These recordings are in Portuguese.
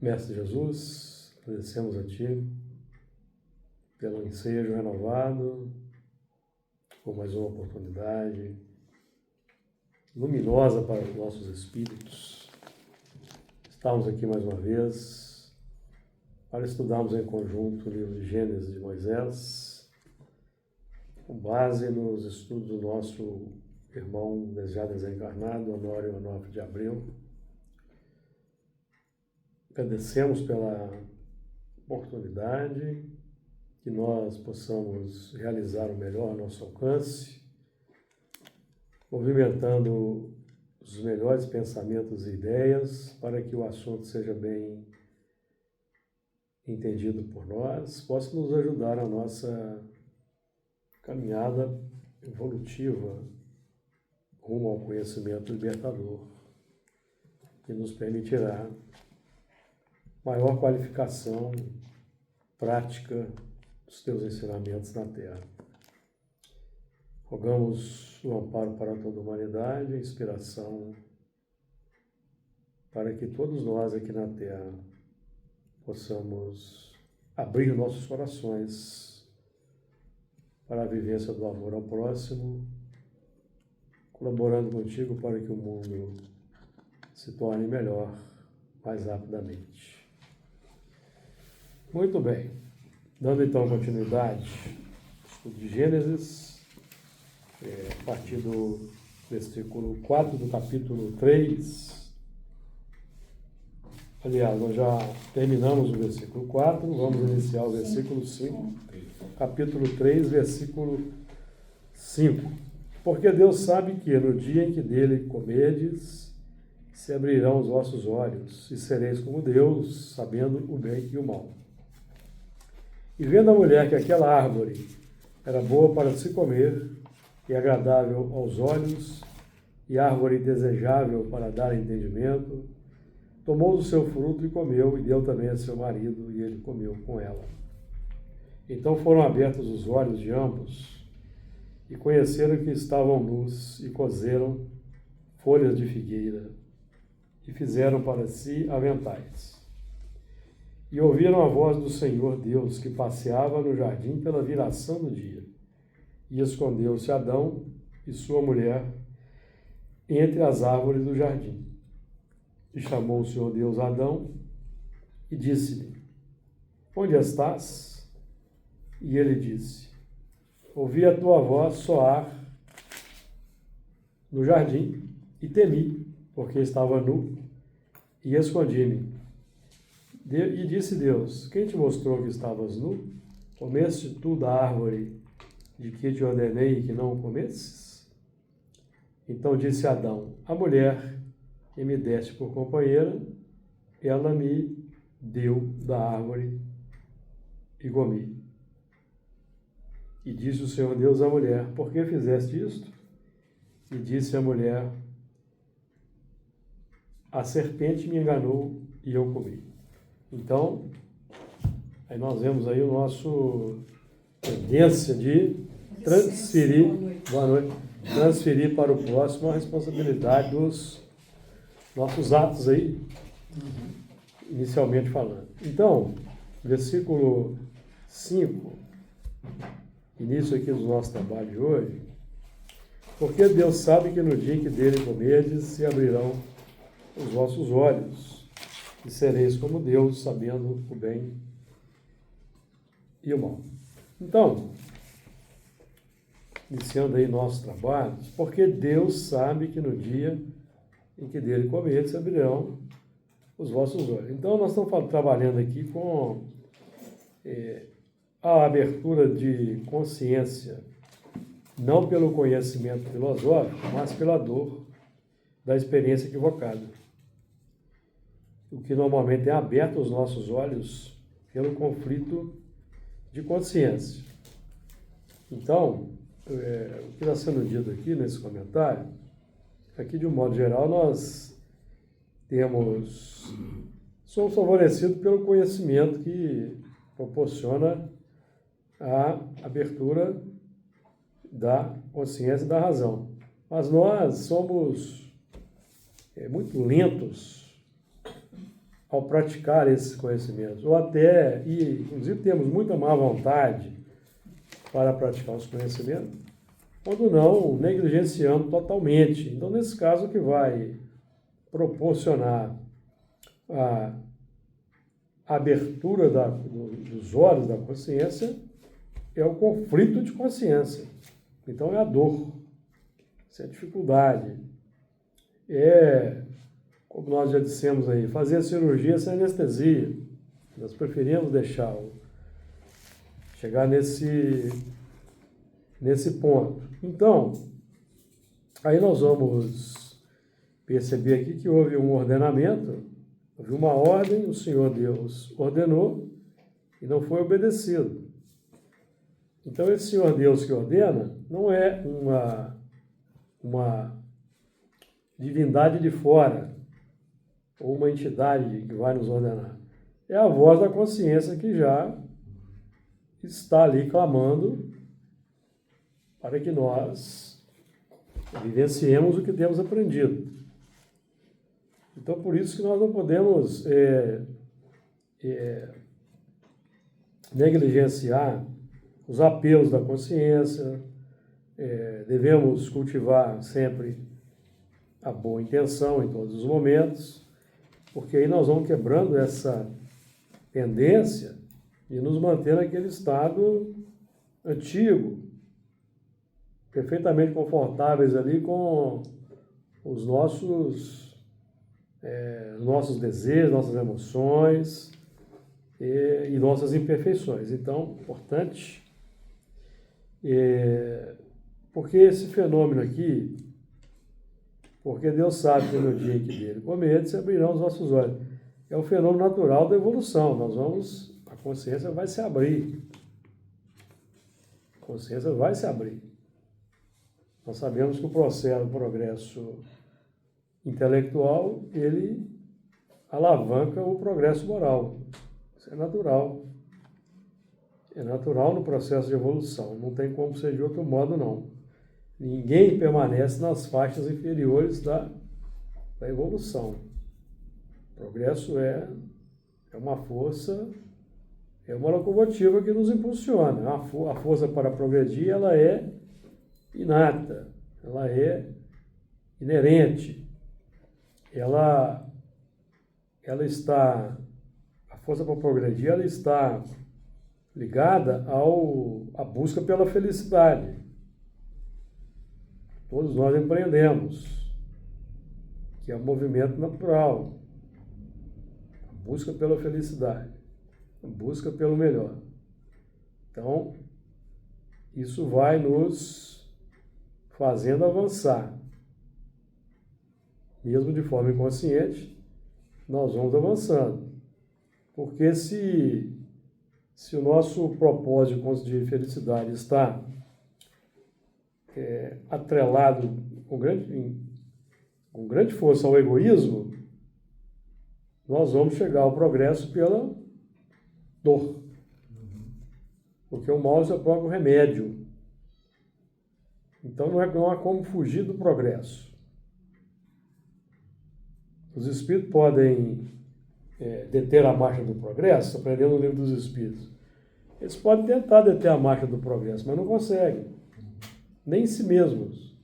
Mestre Jesus, agradecemos a Ti pelo ensejo renovado, por mais uma oportunidade luminosa para os nossos espíritos. Estamos aqui mais uma vez para estudarmos em conjunto o livro de Gênesis de Moisés, com base nos estudos do nosso irmão já desencarnado, Honório Onofre de Abreu. Agradecemos pela oportunidade, que nós possamos realizar o melhor ao nosso alcance, movimentando os melhores pensamentos e ideias para que o assunto seja bem entendido por nós, possa nos ajudar na nossa caminhada evolutiva rumo ao conhecimento libertador, que nos permitirá maior qualificação prática dos teus ensinamentos na Terra. Rogamos o amparo para toda a humanidade, a inspiração para que todos nós aqui na Terra possamos abrir nossos corações para a vivência do amor ao próximo, colaborando contigo para que o mundo se torne melhor mais rapidamente. Muito bem, dando então continuidade ao estudo de Gênesis, a partir do versículo 4 do capítulo 3. Aliás, nós já terminamos o versículo 4, vamos iniciar o versículo 5, capítulo 3, versículo 5. Porque Deus sabe que no dia em que dele comerdes, se abrirão os vossos olhos, e sereis como Deus, sabendo o bem e o mal. E vendo a mulher que aquela árvore era boa para se comer, e agradável aos olhos, e árvore desejável para dar entendimento, tomou do seu fruto e comeu, e deu também a seu marido, e ele comeu com ela. Então foram abertos os olhos de ambos, e conheceram que estavam nus, e coseram folhas de figueira, e fizeram para si aventais. E ouviram a voz do Senhor Deus, que passeava no jardim pela viração do dia. E escondeu-se Adão e sua mulher entre as árvores do jardim. E chamou o Senhor Deus Adão e disse-lhe: Onde estás? E ele disse: Ouvi a tua voz soar no jardim e temi, porque estava nu, e escondi-me. E disse Deus: Quem te mostrou que estavas nu? Comeste tu da árvore de que te ordenei que não comesses? Então disse Adão: A mulher que me deste por companheira, ela me deu da árvore e comi. E disse o Senhor Deus à mulher: Por que fizeste isto? E disse a mulher: A serpente me enganou e eu comi. Então, aí nós vemos aí o nosso tendência de transferir, boa noite, transferir para o próximo a responsabilidade dos nossos atos aí, inicialmente falando. Então, versículo 5, início aqui do nosso trabalho de hoje. Porque Deus sabe que no dia em que dele comerdes, se abrirão os vossos olhos, e sereis como Deus, sabendo o bem e o mal. Então, iniciando aí nossos trabalhos, porque Deus sabe que no dia em que dele comerdes, se abrirão os vossos olhos. Então, nós estamos trabalhando aqui com a abertura de consciência, não pelo conhecimento filosófico, mas pela dor da experiência equivocada. O que normalmente é aberto os nossos olhos pelo conflito de consciência. Então, o que está sendo dito aqui nesse comentário, aqui de um modo geral nós somos favorecidos pelo conhecimento que proporciona a abertura da consciência e da razão. Mas nós somos muito lentos ao praticar esses conhecimentos, ou até, e inclusive temos muita má vontade para praticar os conhecimentos, quando não negligenciando totalmente. Então, nesse caso, o que vai proporcionar a abertura dos olhos da consciência é o conflito de consciência. Então, é a dor, é a dificuldade, como nós já dissemos aí, fazer a cirurgia sem anestesia. Nós preferimos chegar nesse ponto. Então, aí nós vamos perceber aqui que houve um ordenamento, houve uma ordem, o Senhor Deus ordenou e não foi obedecido. Então, esse Senhor Deus que ordena não é uma divindade de fora, ou uma entidade que vai nos ordenar. É a voz da consciência que já está ali clamando para que nós vivenciemos o que temos aprendido. Então, por isso que nós não podemos negligenciar os apelos da consciência, devemos cultivar sempre a boa intenção em todos os momentos, porque aí nós vamos quebrando essa tendência de nos manter naquele estado antigo, perfeitamente confortáveis ali com os nossos desejos, nossas emoções e nossas imperfeições. Então, importante, porque esse fenômeno aqui, porque Deus sabe que no dia em que dele comer, se abrirão os nossos olhos. É o fenômeno natural da evolução. A consciência vai se abrir. A consciência vai se abrir. Nós sabemos que o progresso intelectual, ele alavanca o progresso moral. Isso é natural. É natural no processo de evolução. Não tem como ser de outro modo, não. Ninguém permanece nas faixas inferiores da evolução. O progresso é uma força, é uma locomotiva que nos impulsiona. A força para progredir, ela é inata, ela é inerente. A força para progredir, ela está ligada à busca pela felicidade. Todos nós empreendemos, que é um movimento natural, a busca pela felicidade, a busca pelo melhor. Então, isso vai nos fazendo avançar. Mesmo de forma inconsciente, nós vamos avançando. Porque se o nosso propósito de felicidade está atrelado com grande força ao egoísmo, nós vamos chegar ao progresso pela dor. Porque o mal é o seu próprio remédio. Então não há como fugir do progresso. Os espíritos podem deter a marcha do progresso, aprendendo no livro dos espíritos. Eles podem tentar deter a marcha do progresso, mas não conseguem. Nem em si mesmos.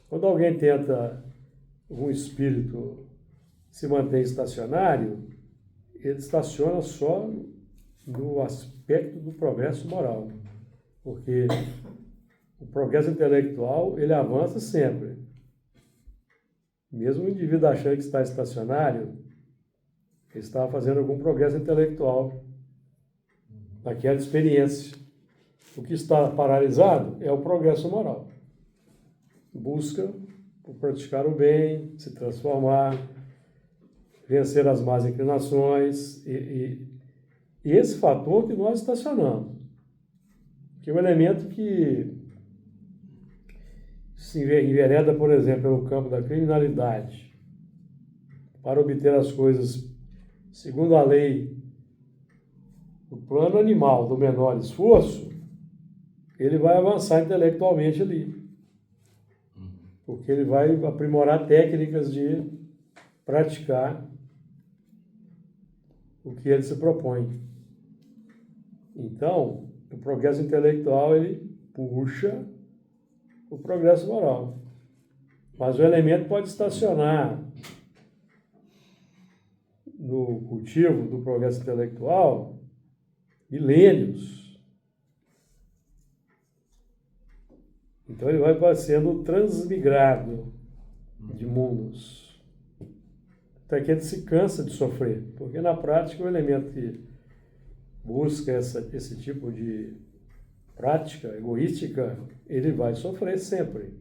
Quando alguém tenta, um espírito se manter estacionário, ele estaciona só no aspecto do progresso moral. Porque o progresso intelectual, ele avança sempre. Mesmo o indivíduo achando que está estacionário, ele está fazendo algum progresso intelectual naquela experiência. O que está paralisado é o progresso moral. Busca por praticar o bem, se transformar, vencer as más inclinações e esse fator que nós estacionamos. Que é um elemento que se envereda, por exemplo, pelo campo da criminalidade, para obter as coisas segundo a lei do plano animal do menor esforço, ele vai avançar intelectualmente ali. Porque ele vai aprimorar técnicas de praticar o que ele se propõe. Então, o progresso intelectual, ele puxa o progresso moral. Mas o elemento pode estacionar no cultivo do progresso intelectual milênios. Então ele vai sendo transmigrado de mundos. Até que ele se cansa de sofrer. Porque na prática o elemento que busca esse tipo de prática egoística, ele vai sofrer sempre.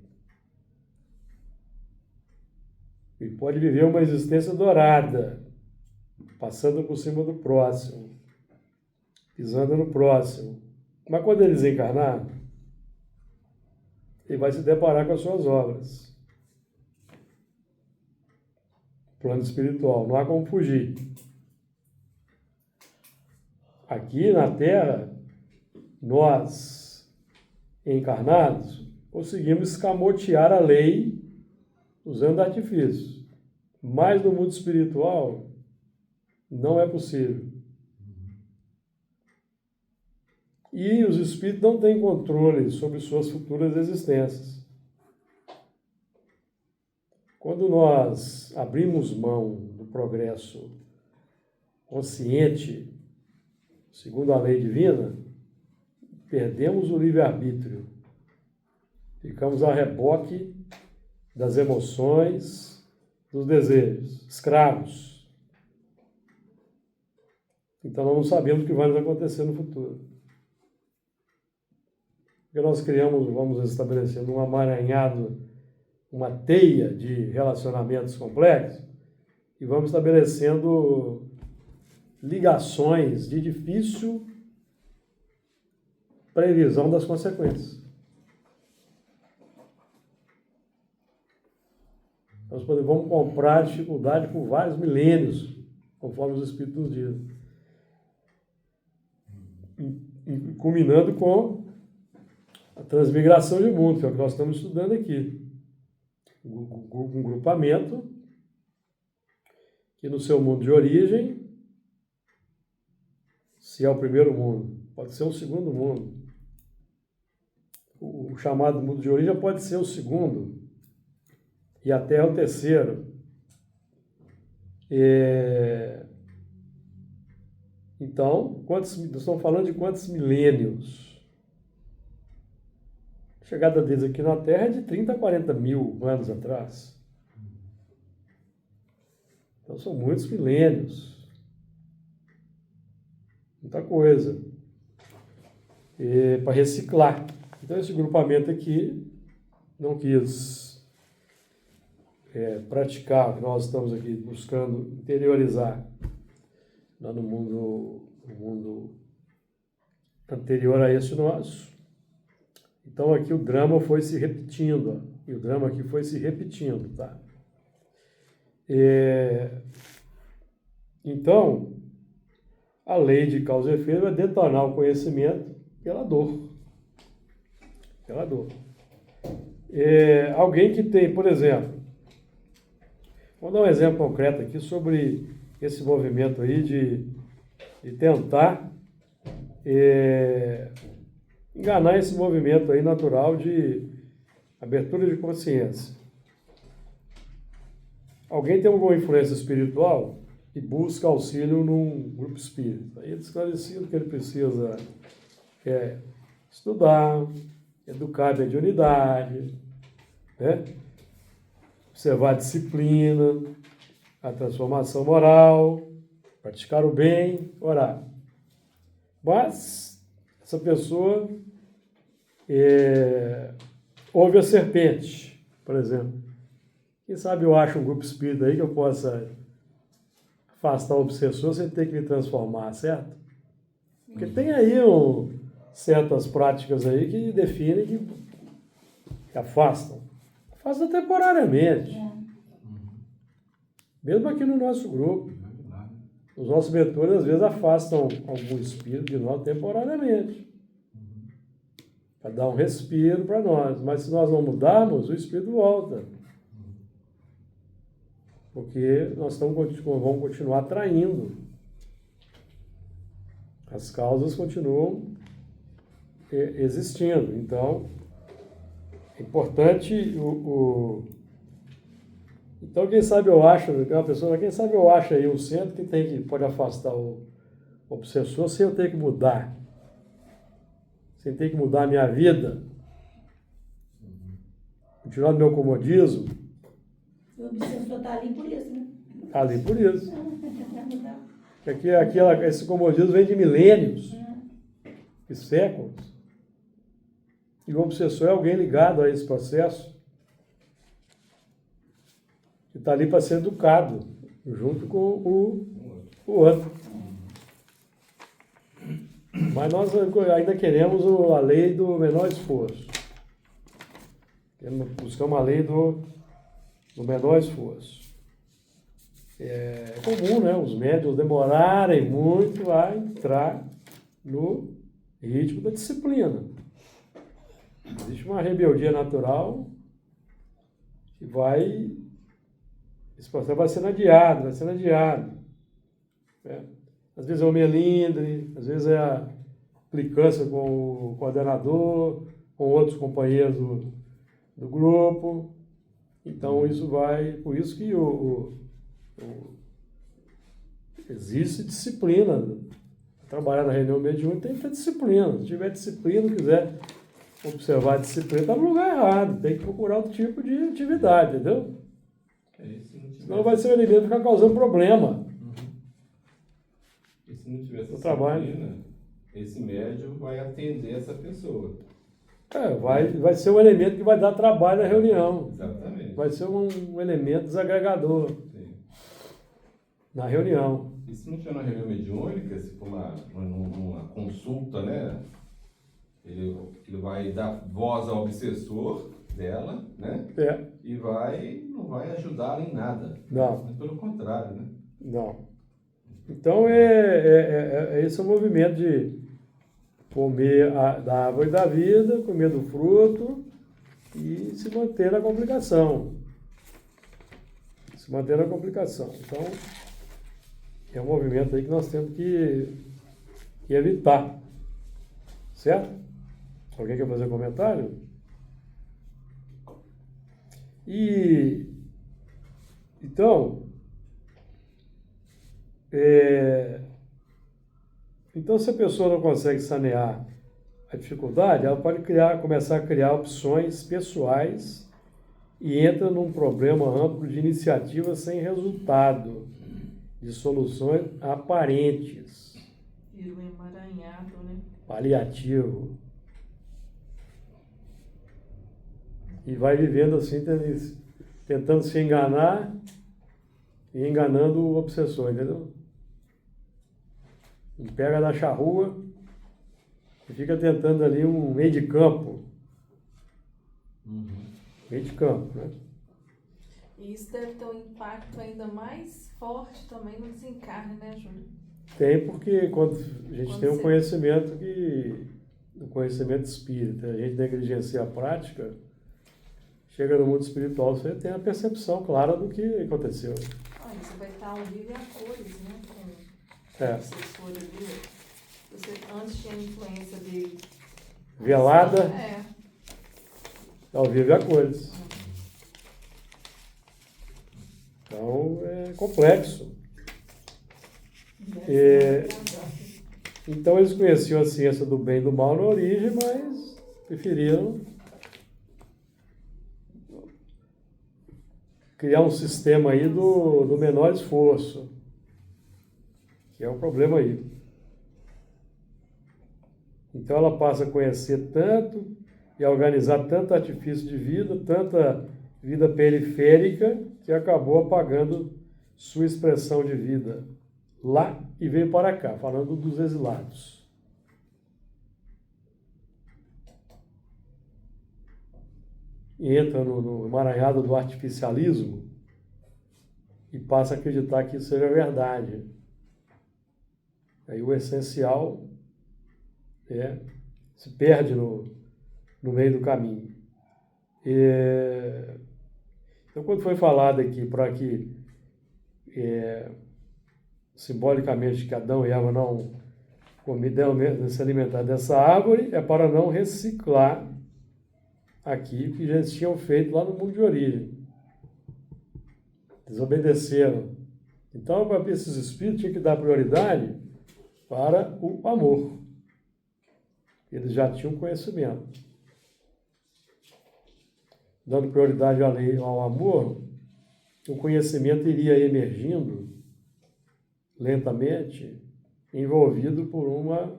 E pode viver uma existência dourada, passando por cima do próximo, pisando no próximo. Mas quando ele desencarnar, ele vai se deparar com as suas obras. Plano espiritual, não há como fugir. Aqui na Terra, nós, encarnados, conseguimos escamotear a lei usando artifícios. Mas no mundo espiritual, não é possível. E os espíritos não têm controle sobre suas futuras existências. Quando nós abrimos mão do progresso consciente, segundo a lei divina, perdemos o livre-arbítrio. Ficamos a reboque das emoções, dos desejos, escravos. Então nós não sabemos o que vai nos acontecer no futuro. Porque nós criamos, vamos estabelecendo um amaranhado, uma teia de relacionamentos complexos e vamos estabelecendo ligações de difícil previsão das consequências. Nós vamos comprar dificuldade por vários milênios, conforme os Espíritos nos dizem. E culminando com a transmigração de mundo, que é o que nós estamos estudando aqui. Um grupamento que no seu mundo de origem, se é o primeiro mundo, pode ser o segundo mundo. O chamado mundo de origem pode ser o segundo, e a Terra é o terceiro. Então, nós estamos falando de quantos milênios? A chegada deles aqui na Terra é de 30 a 40 mil anos atrás. Então, são muitos milênios. Muita coisa. Para reciclar. Então, esse grupamento aqui não quis praticar o que nós estamos aqui buscando interiorizar lá no mundo anterior a esse nosso. Então aqui o drama foi se repetindo, ó, e o drama aqui foi se repetindo, tá? Então, a lei de causa e efeito vai detonar o conhecimento pela dor. Pela dor. Alguém que tem, por exemplo, vou dar um exemplo concreto aqui sobre esse movimento aí de tentar enganar esse movimento aí natural de abertura de consciência. Alguém tem alguma influência espiritual e busca auxílio num grupo espírita. Aí é esclarecido que ele precisa estudar, educar a mediunidade, né? Observar a disciplina, a transformação moral, praticar o bem, orar. Mas essa pessoa ouve a serpente, por exemplo. Quem sabe eu acho um grupo espírita aí que eu possa afastar o obsessor sem ter que me transformar, certo? Porque tem aí certas práticas aí que definem que afastam. Afastam temporariamente. Mesmo aqui no nosso grupo. Os nossos mentores, às vezes, afastam algum espírito de nós temporariamente. Para dar um respiro para nós. Mas se nós não mudarmos, o espírito volta. Porque nós vamos continuar atraindo As causas continuam existindo. Então, é importante Então, quem sabe eu acho, uma pessoa, quem sabe eu acho aí um centro que pode afastar o obsessor sem eu ter que mudar. Sem ter que mudar a minha vida. Tirar do meu comodismo. O obsessor está ali por isso, né? Está ali por isso. Esse comodismo vem de milênios, de séculos. E o obsessor é alguém ligado a esse processo, que está ali para ser educado, junto com o outro. Mas nós ainda queremos a lei do menor esforço. Buscamos a lei do menor esforço. É comum, né, os médiuns demorarem muito a entrar no ritmo da disciplina. Existe uma rebeldia natural que esse processo vai sendo adiado. Né? Às vezes é o melindre, às vezes é a implicância com o coordenador, com outros companheiros do grupo. Então, por isso que existe disciplina. Trabalhar na reunião mediúnica tem que ter disciplina. Se tiver disciplina, quiser observar a disciplina, está no lugar errado. Tem que procurar outro tipo de atividade, entendeu? Senão vai ser o elemento ficar causando problema. E se não tiver essa trabalho, disciplina, esse médium vai atender essa pessoa. Vai ser um elemento que vai dar trabalho na reunião. Exatamente. Vai ser um elemento desagregador. Sim. Na reunião. E se não tiver uma reunião mediúnica, se for uma consulta, né? Ele vai dar voz ao obsessor dela, né? E não vai ajudá-la em nada. Não. Pelo contrário, né? Não. Então, esse é o movimento de comer da árvore da vida, comer do fruto e se manter na complicação. Então, é um movimento aí que nós temos que evitar. Certo? Alguém quer fazer um comentário? Então, se a pessoa não consegue sanear a dificuldade, ela pode começar a criar opções pessoais e entra num problema amplo de iniciativas sem resultado, de soluções aparentes. Vira um emaranhado, né? Paliativo. E vai vivendo assim, tentando se enganar e enganando o obsessor, entendeu? E pega da charrua e fica tentando ali um meio de campo. Meio de campo, né? E isso deve ter um impacto ainda mais forte também no desencarne, né, Júlio? Tem, porque quando a gente tem um conhecimento espírita, a gente negligencia a prática, chega no mundo espiritual, você tem a percepção clara do que aconteceu. Você vai estar ao vivo e a cores, né? Com É. o assessor ali. Você antes tinha influência de... Velada, É. ao vivo e a cores. Então, é complexo. Então, eles conheciam a ciência do bem e do mal na origem, mas preferiram criar um sistema aí do menor esforço, que é o problema aí. Então ela passa a conhecer tanto e a organizar tanto artifício de vida, tanta vida periférica, que acabou apagando sua expressão de vida lá e veio para cá, falando dos exilados. E entra no emaranhado do artificialismo e passa a acreditar que isso seja verdade. Aí o essencial se perde no meio do caminho. Então, quando foi falado aqui para que, simbolicamente, que Adão e Eva se alimentar dessa árvore é para não reciclar aqui o que já eles tinham feito lá no mundo de origem. Desobedeceram. Então, para esses espíritos, tinha que dar prioridade para o amor. Eles já tinham conhecimento. Dando prioridade à lei, ao amor, o conhecimento iria emergindo lentamente, envolvido por uma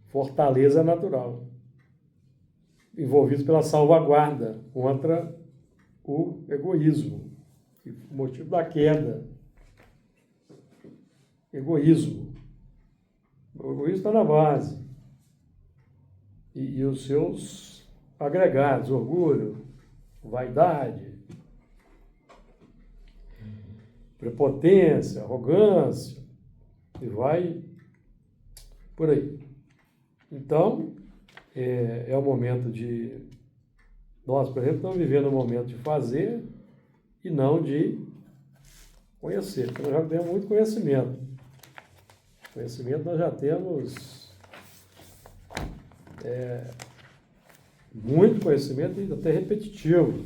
fortaleza natural, envolvido pela salvaguarda contra o egoísmo, o motivo da queda. Egoísmo. O egoísmo está na base. E os seus agregados, orgulho, vaidade, prepotência, arrogância, e vai por aí. Então, é o momento de... Nós, por exemplo, estamos vivendo um momento de fazer e não de conhecer. Nós já temos muito conhecimento. Conhecimento nós já temos muito conhecimento e até repetitivo.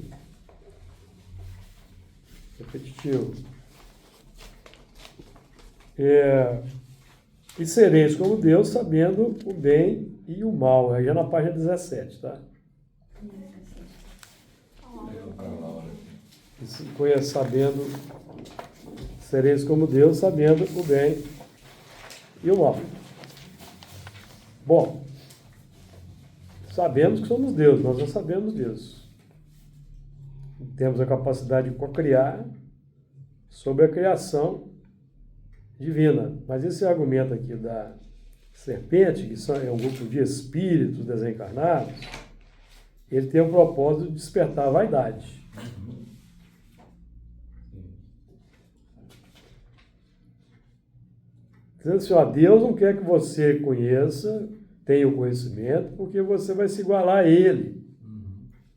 E sereis como Deus, sabendo o bem e o mal. Aí já na página 17, tá? Sabendo, sereis como Deus, sabendo o bem e o mal. Bom, sabemos que somos Deus, nós já sabemos disso. Temos a capacidade de cocriar sobre a criação divina. Mas esse argumento aqui da serpente, que é um grupo de espíritos desencarnados, ele tem o propósito de despertar a vaidade. Dizendo assim, ó, Deus não quer que você conheça, tenha o conhecimento, porque você vai se igualar a Ele.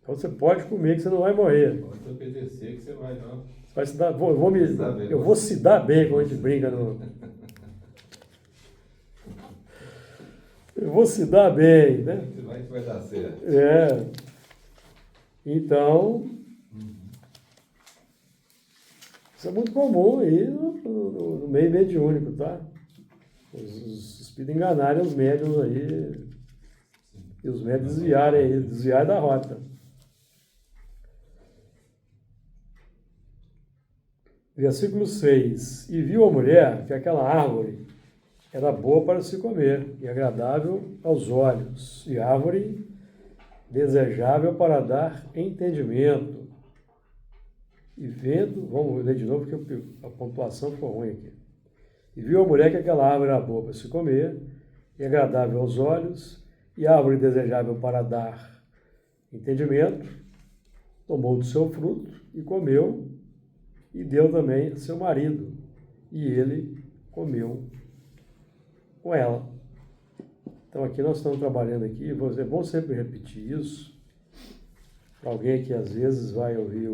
Então você pode comer que você não vai morrer. Pode obedecer que você vai, não. Vai se dar, eu vou se dar bem, como a gente brinca no... Eu vou se dar bem, né? Vai dar certo. Então, isso é muito comum aí no meio mediúnico, tá? Os espíritos enganarem os médiuns aí, e os médiuns desviarem da rota. Versículo 6. E viu a mulher que aquela árvore era boa para se comer e agradável aos olhos, e árvore desejável para dar entendimento. E vendo, vamos ler de novo porque a pontuação ficou ruim aqui. E viu a mulher que aquela árvore era boa para se comer e agradável aos olhos, e árvore desejável para dar entendimento, tomou do seu fruto e comeu, e deu também a seu marido, e ele comeu com ela. Então aqui nós estamos trabalhando aqui, é bom sempre repetir isso, para alguém que às vezes vai ouvir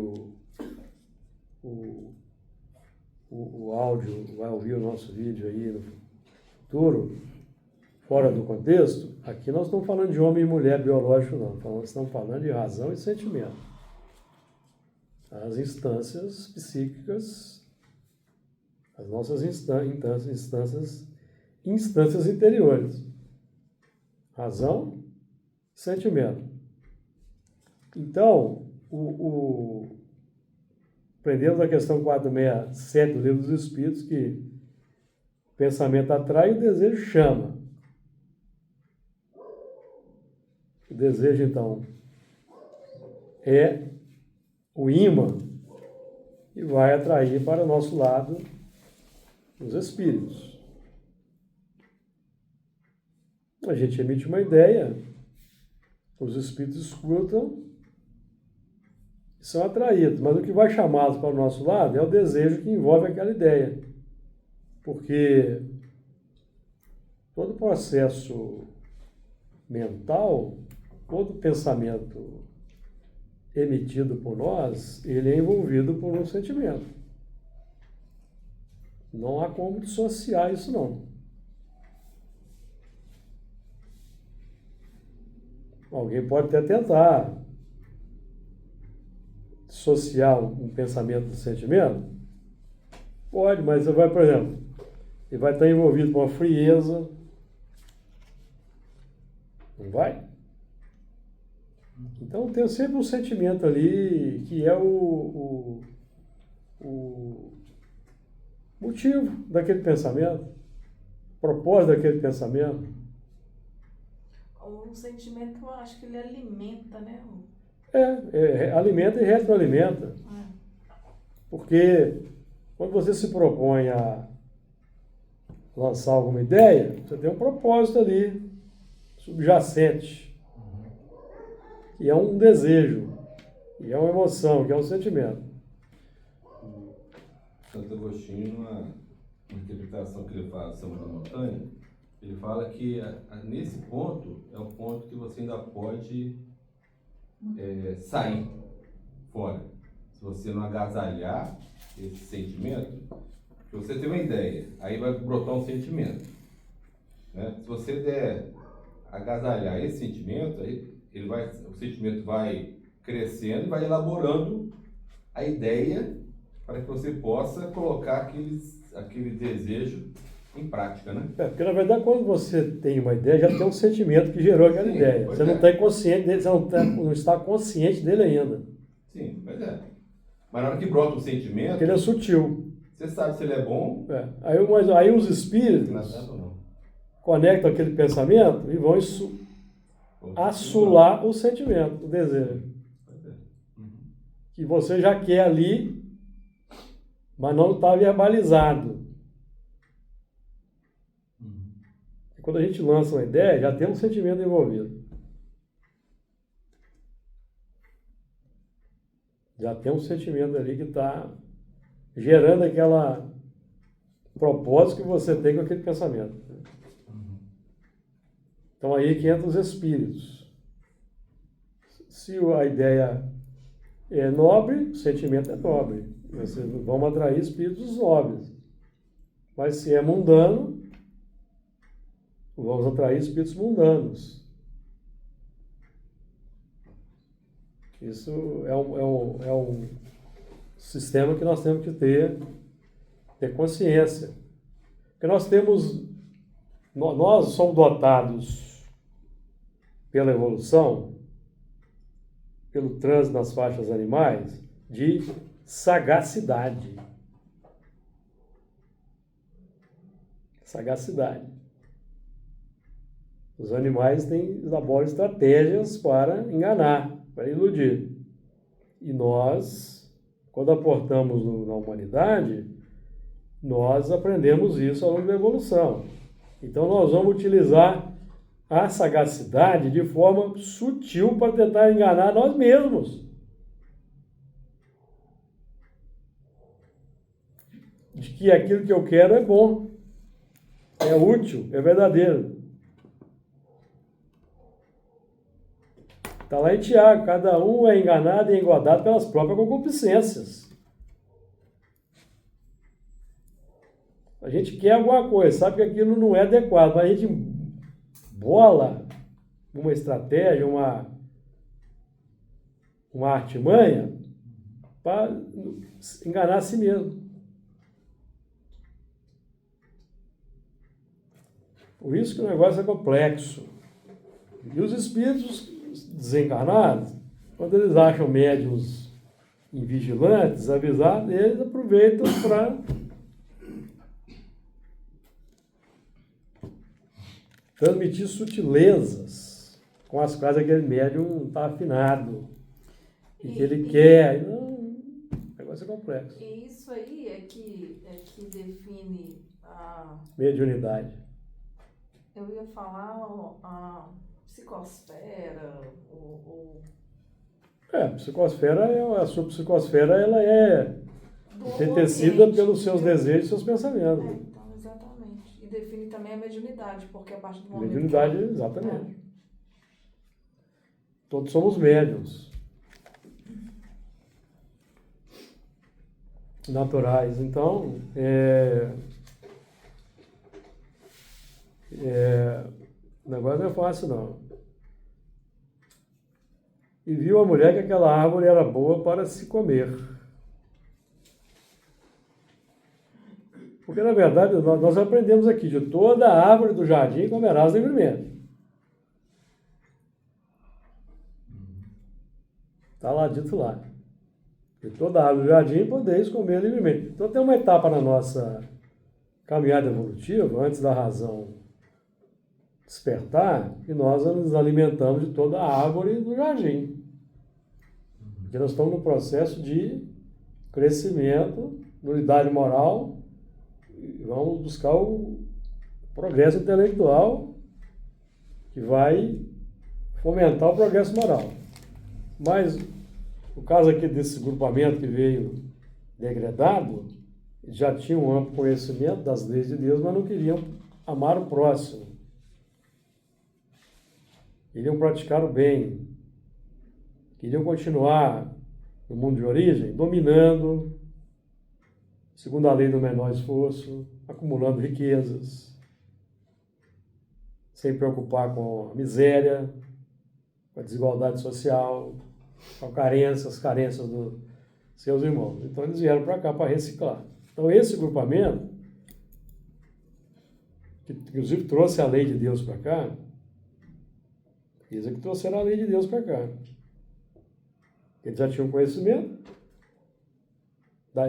o áudio, vai ouvir o nosso vídeo aí no futuro, fora do contexto. Aqui nós estamos falando de homem e mulher biológico, não, nós estamos falando de razão e sentimento. As instâncias psíquicas, as nossas instâncias interiores. Razão, sentimento. Então, aprendemos a questão 467 do Livro dos Espíritos, que o pensamento atrai e o desejo chama. O desejo, então, é o ímã e vai atrair para o nosso lado os espíritos. A gente emite uma ideia, os espíritos escutam e são atraídos, mas o que vai chamá-los para o nosso lado é o desejo que envolve aquela ideia. Porque todo processo mental, todo pensamento emitido por nós, ele é envolvido por um sentimento. Não há como dissociar isso, não. Alguém pode até tentar dissociar um pensamento do sentimento. Pode, mas você vai, por exemplo, ele vai estar envolvido com uma frieza. Não vai? Então tem sempre um sentimento ali que é o motivo daquele pensamento, o propósito daquele pensamento. Um sentimento que eu acho que ele alimenta, né? Alimenta e retroalimenta. Porque quando você se propõe a lançar alguma ideia, você tem um propósito ali, subjacente, que é um desejo, que é uma emoção, que é um sentimento. Santo Agostinho, uma interpretação que ele faz sobre a montanha, ele fala que nesse ponto é o ponto que você ainda pode sair fora. Se você não agasalhar esse sentimento, se você tem uma ideia, aí vai brotar um sentimento. Né? Se você der agasalhar esse sentimento, aí o sentimento vai crescendo e vai elaborando a ideia para que você possa colocar aquele desejo em prática, né? Porque na verdade quando você tem uma ideia, já tem um sentimento que gerou aquela ideia. Você não está consciente dele, você não está consciente dele ainda. Sim, pois é. Mas na hora que brota um sentimento... Porque ele é sutil. Você sabe se ele é bom... Aí os espíritos conectam aquele pensamento e vão assolar o sentimento, o desejo. Que você já quer ali, mas não está verbalizado. E quando a gente lança uma ideia, já tem um sentimento envolvido. Já tem um sentimento ali que está gerando aquela propósito que você tem com aquele pensamento. Então aí que entra os espíritos. Se a ideia é nobre, o sentimento é nobre. Vocês vão atrair espíritos nobres. Mas se é mundano, vamos atrair espíritos mundanos. Isso é um sistema que nós temos que ter consciência. Porque nós somos dotados pela evolução, pelo trânsito nas faixas animais, de sagacidade. Sagacidade. Os animais elaboram estratégias para enganar, para iludir. E nós, quando aportamos na humanidade, nós aprendemos isso ao longo da evolução. Então nós vamos utilizar a sagacidade de forma sutil para tentar enganar nós mesmos. De que aquilo que eu quero é bom, é útil, é verdadeiro. Está lá em Tiago, cada um é enganado e engodado pelas próprias concupiscências. A gente quer alguma coisa, sabe que aquilo não é adequado, mas a gente bola uma estratégia, uma artimanha para enganar a si mesmo. Por isso que o negócio é complexo. E os espíritos desencarnados, quando eles acham médiuns invigilantes, avisados, eles aproveitam para transmitir sutilezas com as quais aquele médium está afinado e que ele quer. Não, o negócio é complexo. E isso aí é que define a... mediunidade. Eu ia falar a psicosfera, a psicosfera, a sua psicosfera, ela é entretecida pelos seus desejos e seus pensamentos. Então, exatamente. E define também a mediunidade, porque a partir do momento... Mediunidade, exatamente. Todos somos médiuns. naturais. Então, o negócio não é fácil, não. E viu a mulher que aquela árvore era boa para se comer. Porque, na verdade, nós aprendemos aqui, de toda a árvore do jardim comerás livremente. Está lá dito lá. De toda a árvore do jardim podeis comer livremente. Então tem uma etapa na nossa caminhada evolutiva, antes da razão despertar, que nós nos alimentamos de toda a árvore do jardim. Porque nós estamos no processo de crescimento, nulidade moral, e vamos buscar o progresso intelectual que vai fomentar o progresso moral. Mas o caso aqui desse grupamento que veio degradado, já tinham um amplo conhecimento das leis de Deus, mas não queriam amar o próximo. Queriam praticar o bem. Queriam continuar no mundo de origem, dominando, segundo a lei do menor esforço, acumulando riquezas, sem preocupar com a miséria, com a desigualdade social, com as carências dos seus irmãos. Então eles vieram para cá para reciclar. Então esse grupamento, que inclusive trouxe a lei de Deus para cá, eles é que trouxeram a lei de Deus para cá. Eles já tinham conhecimento, da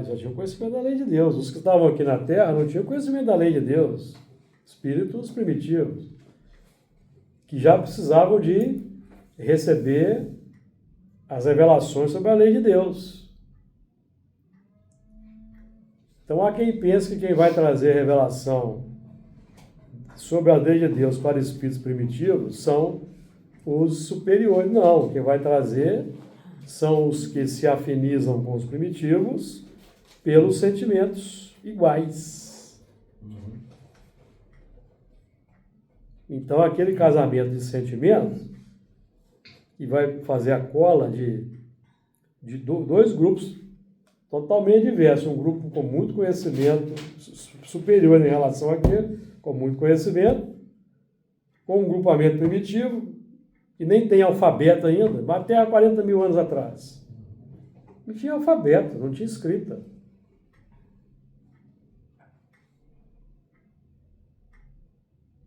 lei de Deus. Os que estavam aqui na Terra não tinham conhecimento da lei de Deus. Espíritos primitivos, que já precisavam de receber as revelações sobre a lei de Deus. Então há quem pense que quem vai trazer revelação sobre a lei de Deus para espíritos primitivos são os superiores. Não, quem vai trazer são os que se afinizam com os primitivos pelos sentimentos iguais. Então aquele casamento de sentimentos que vai fazer a cola de dois grupos totalmente diversos. Um grupo com muito conhecimento superior em relação àquele, com muito conhecimento, com um grupamento primitivo, que nem tem alfabeto ainda, até há 40 mil anos atrás. Não tinha alfabeto, não tinha escrita.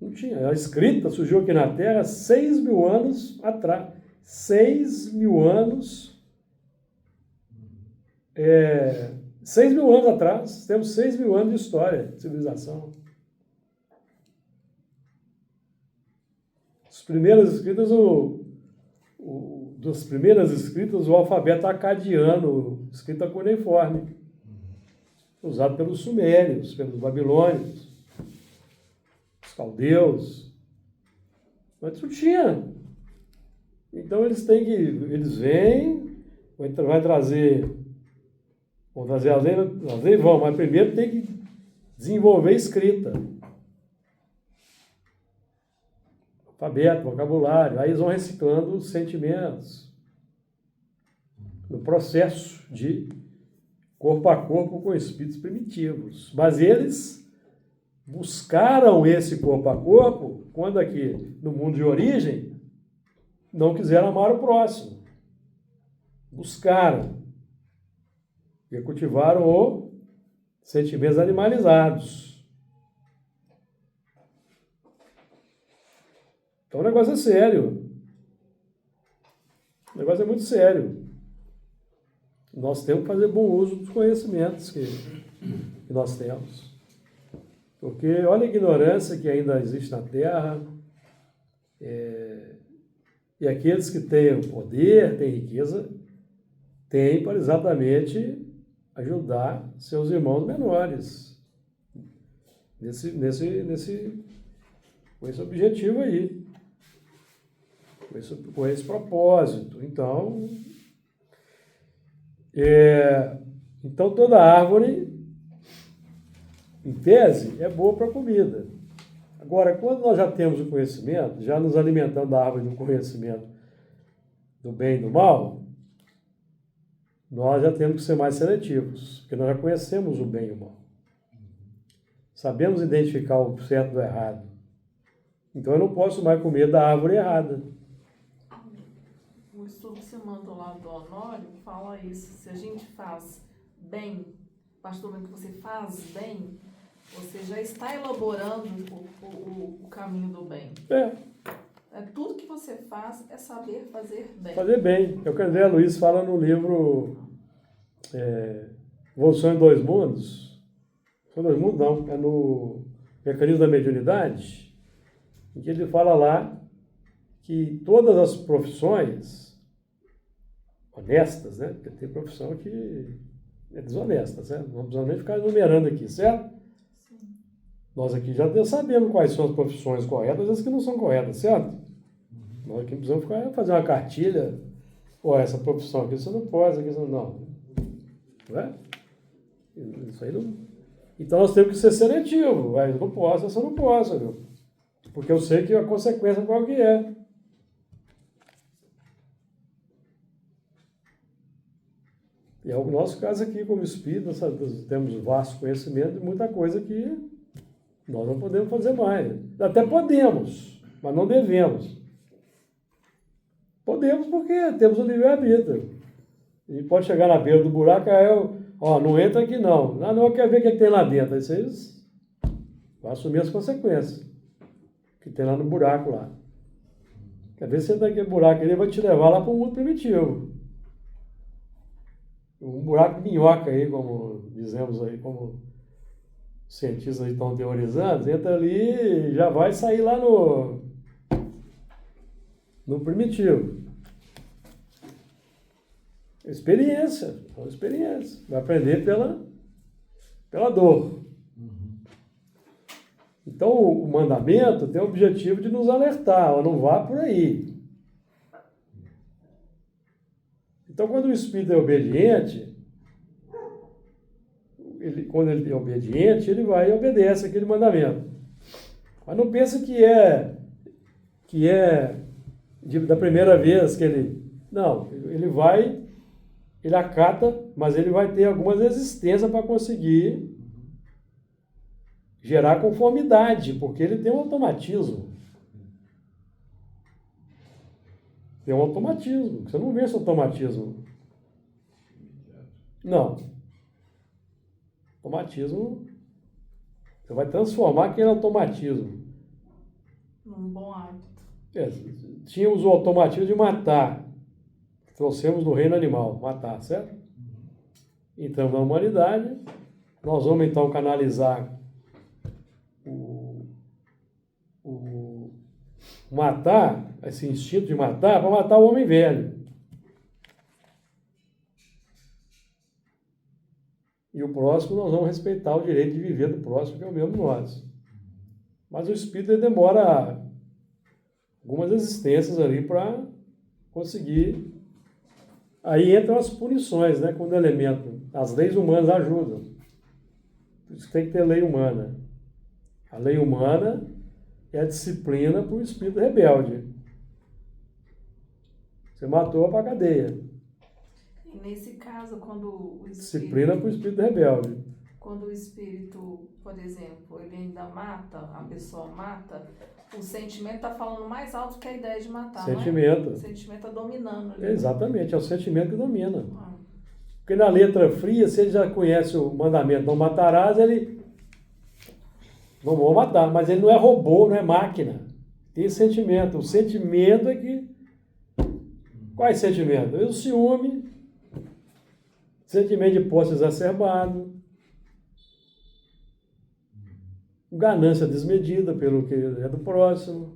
Não tinha. A escrita surgiu aqui na Terra 6 mil anos atrás. 6 mil anos. 6 mil anos atrás. Temos 6 mil anos de história, de civilização. As primeiras escritas, das primeiras escritas, o alfabeto acadiano, escrita cuneiforme, usado pelos sumérios, pelos babilônios, os caldeus. Mas não tinha. Então eles vêm, vão trazer as leis, mas primeiro tem que desenvolver escrita. Alfabeto, vocabulário, aí eles vão reciclando os sentimentos no processo de corpo a corpo com espíritos primitivos. Mas eles buscaram esse corpo a corpo quando aqui no mundo de origem não quiseram amar o próximo. Buscaram e cultivaram os sentimentos animalizados. Então o negócio é sério. O negócio é muito sério. Nós temos que fazer bom uso dos conhecimentos que nós temos. Porque olha a ignorância que ainda existe na Terra. E aqueles que têm poder, têm riqueza, têm para exatamente ajudar seus irmãos menores. Com esse objetivo aí. Com esse propósito. Então toda árvore, em tese, é boa para comida. Agora, quando nós já temos o conhecimento, já nos alimentando da árvore do conhecimento do bem e do mal, nós já temos que ser mais seletivos, porque nós já conhecemos o bem e o mal. Sabemos identificar o certo do errado. Então eu não posso mais comer da árvore errada. O estudo que você mandou lá do Honório fala isso. Se a gente faz bem, a partir do momento que você faz bem, você já está elaborando o caminho do bem. Tudo que você faz é saber fazer bem. Fazer bem. É o que o André Luiz fala no livro Evolução em Dois Mundos. Não, Dois Mundos não, é no Mecanismo da Mediunidade, em que ele fala lá que todas as profissões honestas, né? Porque tem profissão que é desonesta, certo? Não precisamos nem ficar enumerando aqui, certo? Sim. Nós aqui já sabemos quais são as profissões corretas e as que não são corretas, certo? Nós aqui precisamos fazer uma cartilha. Pô, essa profissão aqui você não pode, aqui você não. Não é? Isso aí não. Então nós temos que ser seletivos. Eu não posso, essa eu não posso, viu? Porque eu sei que a consequência qual que é. E é o nosso caso aqui, como espírito, nós temos vasto conhecimento de muita coisa que nós não podemos fazer mais. Até podemos, mas não devemos. Podemos porque temos o livre-arbítrio. E pode chegar na beira do buraco, não entra aqui não. Não, eu quero ver o que tem lá dentro. Aí vocês vão assumir as consequências que tem lá no buraco lá. Quer ver se entra naquele buraco, ele vai te levar lá para o mundo primitivo. Um buraco de minhoca aí, como dizemos aí, como os cientistas aí estão teorizando, entra ali e já vai sair lá no primitivo. Experiência. Vai aprender pela dor. Então, o mandamento tem o objetivo de nos alertar, não vá por aí. Então, quando o espírito é obediente, quando ele é obediente, ele vai e obedece aquele mandamento. Mas não pensa que é da primeira vez que ele... Não, ele acata, mas ele vai ter algumas resistências para conseguir gerar conformidade, porque ele tem um automatismo. Tem um automatismo. Você não vê esse automatismo. Não. Automatismo, você vai transformar aquele automatismo. Num bom hábito. Tínhamos o automatismo de matar. Trouxemos do reino animal, matar, certo? Entramos na humanidade, nós vamos então canalizar o matar, esse instinto de matar, para matar o homem velho. E o próximo, nós vamos respeitar o direito de viver do próximo, que é o mesmo nós. Mas o espírito ele demora algumas existências ali para conseguir. Aí entram as punições, né, como elemento. As leis humanas ajudam. Por isso tem que ter lei humana. A lei humana é a disciplina para o espírito rebelde. Você matou para a cadeia. E nesse caso, quando o espírito... Disciplina para o espírito rebelde. Quando o espírito, por exemplo, ele ainda mata, a pessoa mata, o sentimento está falando mais alto que a ideia de matar, Sentimento. não é? O sentimento está dominando. Ali. Exatamente, é o sentimento que domina. Ah. Porque na letra fria, se ele já conhece o mandamento não matarás, ele não vou matar, mas ele não é robô, não é máquina. Tem sentimento. O sentimento é que... Quais sentimentos? O ciúme, sentimento de posse exacerbado, ganância desmedida pelo que é do próximo.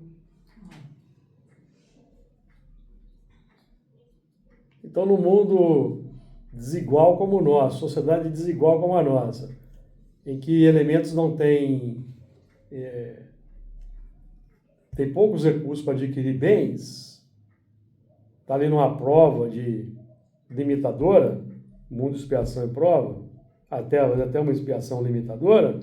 Então, no mundo desigual como o nosso, sociedade desigual como a nossa, em que elementos não têm tem poucos recursos para adquirir bens, está ali numa prova de limitadora, mundo de expiação e prova, até uma expiação limitadora,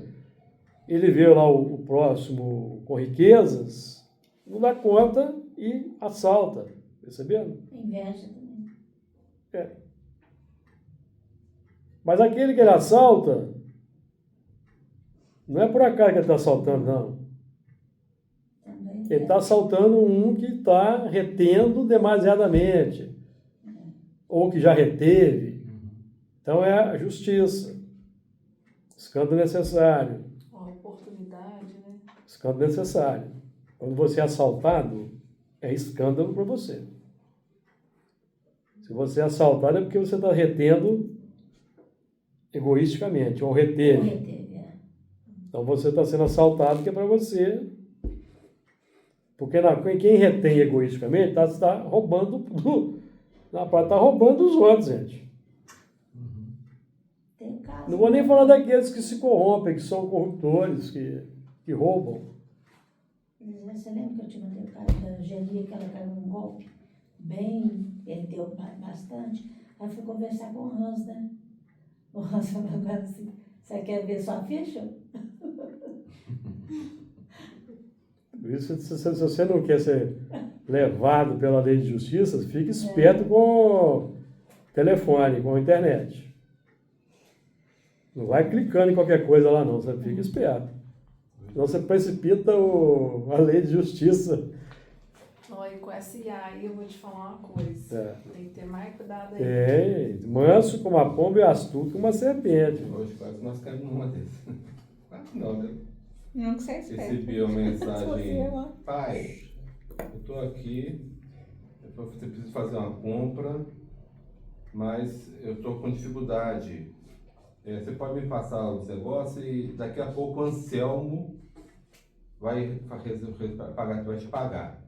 ele vê lá o próximo com riquezas, não dá conta e assalta. Perceberam? Inveja também. Mas aquele que ele assalta, não é por acaso que ele está assaltando, não. Também. Ele está assaltando um que está retendo demasiadamente, ou que já reteve. Então é a justiça. Escândalo necessário. Uma oportunidade, né? Escândalo necessário. Quando você é assaltado, é escândalo para você. Se você é assaltado é porque você está retendo egoisticamente, ou reteve. Reteve, é. Então você está sendo assaltado que é para você. Porque quem retém egoisticamente está roubando, na prática está roubando dos outros, gente. Tem um caso. Não vou nem falar daqueles que se corrompem, que são corruptores, que roubam. Você lembra que eu te mandei o caso da Geni, que ela caiu num golpe bem, ele deu bastante. Aí eu fui conversar com o Hans, né? O Hans falou agora assim, você quer ver sua ficha? Por isso, se você não quer ser levado pela lei de justiça, fique esperto com telefone, com a internet. Não vai clicando em qualquer coisa lá não, você fica esperto. Senão você precipita a lei de justiça. Olha, com essa IA aí eu vou te falar uma coisa. É. Tem que ter mais cuidado aí. Manso como a pomba e astuto como a serpente. Hoje quase nós caímos numa dessas. Quase não, né? Não que você é esperto. Recebi uma mensagem, Se você, pai, eu estou aqui, você precisa fazer uma compra, mas eu estou com dificuldade. Você pode me passar os negócios e daqui a pouco o Anselmo vai te pagar.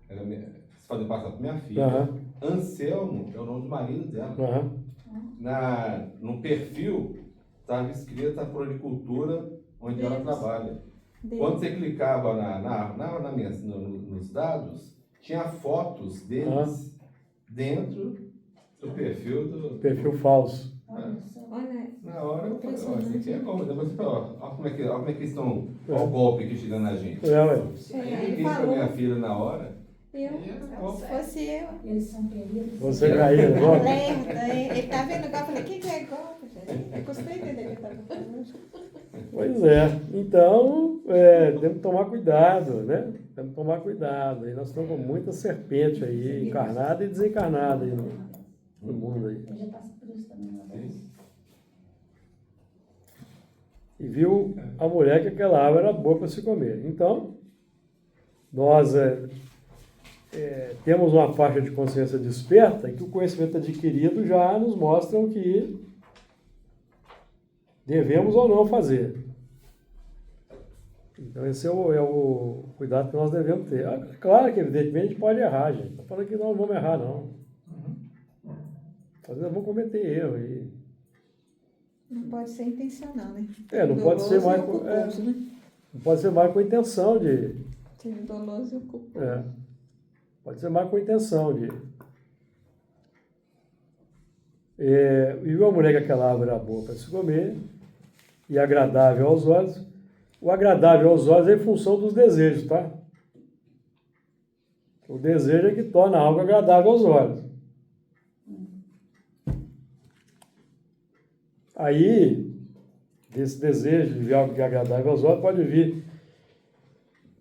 Você pode passar para minha filha. Aham. Anselmo é o nome do marido dela. Aham. No perfil estava escrita a floricultura onde ela Deus. trabalha. Deus. Quando você clicava nos dados, tinha fotos deles dentro do perfil do. Perfil falso. Olha só. Olha, Na hora eu falei, ó, Impressionante. isso aqui é bom. Depois você falou, ó, como é que estão. Olha o golpe que chega na gente. Ué. Aí ele liguei pra falou. minha filha na hora. se fosse eu, Eles são queridos. Você caiu no golpe? alerta, ele tá vendo o golpe, eu falei, o que é golpe, gente? Eu gostei de entender o que ele tava falando. Pois é. Então, temos que tomar cuidado, né? Temos que tomar cuidado. E nós estamos com muita serpente aí, encarnada e desencarnada aí no mundo aí. Eu já passo por isso também, uma vez. E viu a mulher que aquela árvore era boa para se comer. Então, nós temos uma faixa de consciência desperta e que o conhecimento adquirido já nos mostram que devemos ou não fazer. Então esse é o cuidado que nós devemos ter. Claro que evidentemente a gente pode errar, gente. Não estou falando que nós não vamos errar, não. Às vezes vamos cometer erro aí. Não pode ser intencional, né? Não pode ser Doloso mais e o culposo, né? não pode ser mais com intenção de. Tem o doloso e o culposo. Pode ser mais com intenção de. E uma mulher que aquela árvore era boa para se comer e agradável aos olhos. O agradável aos olhos é em função dos desejos, tá? O desejo é que torna algo agradável aos olhos. Aí, desse desejo de ver algo que é agradável aos olhos, pode vir